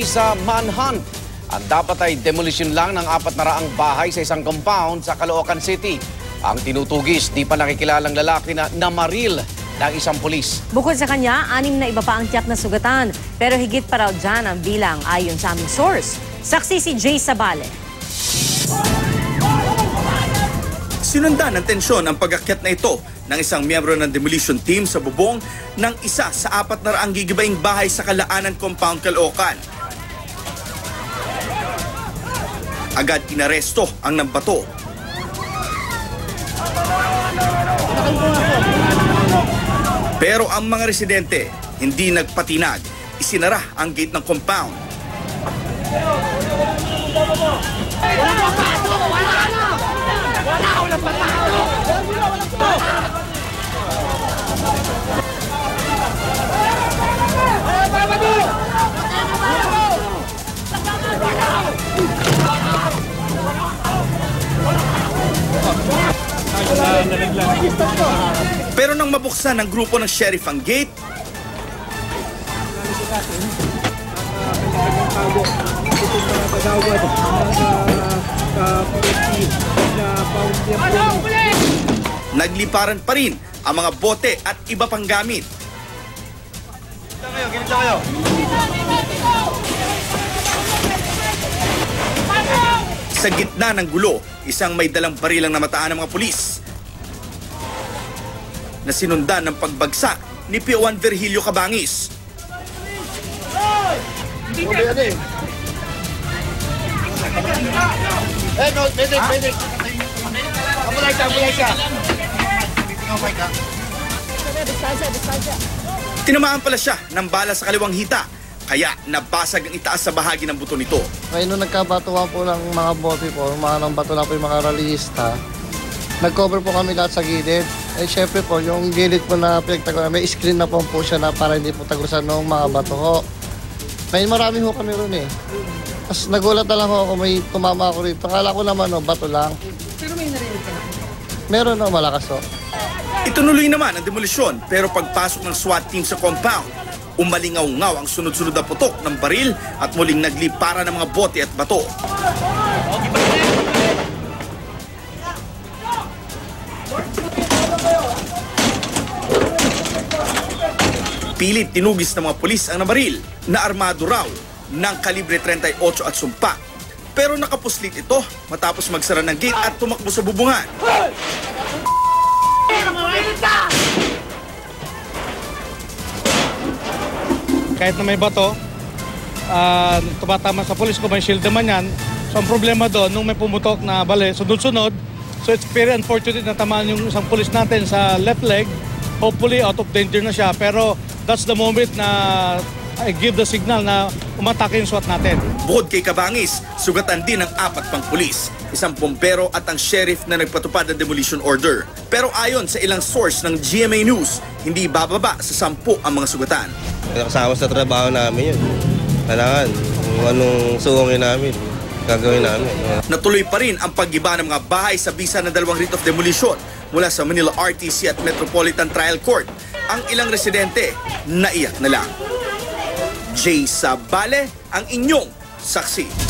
sa manhunt. Ang dapat ay demolition lang ng 400 bahay sa isang compound sa Caloocan City. Ang tinutugis, di pa nakikilalang lalaki na namaril ng isang pulis. Bukod sa kanya, 6 na iba pa ang tiyak na sugatan. Pero higit pa raw dyan ang bilang ayon sa aming source. Saksi si Jay Sabale. Sinundan ng tensyon ang pag-akyat na ito ng isang miyembro ng demolition team sa bubong ng isa sa 400 gigibaing bahay sa Kalaanan Compound, Caloocan. Agad inaresto ang nambato. Pero ang mga residente hindi nagpatinag. Isinara ang gate ng compound. Pero nang mabuksan ng grupo ng sheriff ang gate, nagliparan pa rin ang mga bote at iba pang gamit. Sa gitna ng gulo, isang may dalang barilang namataan ng mga pulis na sinundan ng pagbagsak ni P1 Virgilio Cabangis. Tinamaan pala siya ng bala sa kaliwang hita, kaya nabasag ang itaas sa bahagi ng buto nito. Ngayon nung nagkabatuhan po ng mga bote po, mga nang bato na po yung mga rallyista, nag-cover po kami lahat sa gilid. Eh syempre po, yung gilid po na pinagtaguan, may screen na po siya na para hindi po tagusan ng mga bato ho. Ngayon marami ho kami ron eh. Tapos nagulat na lang ho ako, may tumama ako rito. Akala ko naman ho, bato lang. Pero may narinig ka na? Meron ho, malakas ho. Itunuloy naman ang demolisyon, pero pagpasok ng SWAT team sa compound, umalingaw-ngaw ang sunod-sunod na putok ng baril at muling naglipara ng mga bote at bato. Pilit tinugis ng mga pulis ang nabaril na armado raw ng kalibre 38 at sumpa. Pero nakapuslit ito matapos magsara ng gate at tumakbo sa bubungan. Kahit na may bato, tumatama sa pulis ko, may shield naman yan. So ang problema doon, nung may pumutok na bale, sunod-sunod, so it's very unfortunate na tamaan yung isang pulis natin sa left leg. Hopefully out of danger na siya, pero that's the moment na I give the signal na umatake yung SWAT natin. Bukod kay Cabangis, sugatan din ang 4 pang pulis, isang bombero at ang sheriff na nagpatupad ng demolition order. Pero ayon sa ilang source ng GMA News, hindi bababa sa 10 ang mga sugatan. Kasama sa trabaho namin yun. Kailangan kung anong sungongin namin, gagawin namin. Natuloy pa rin ang paggiba ng mga bahay sa bisa ng 2 writ of demolition mula sa Manila RTC at Metropolitan Trial Court. Ang ilang residente naiyak na lang. Jay Sabale, ang inyong saksi.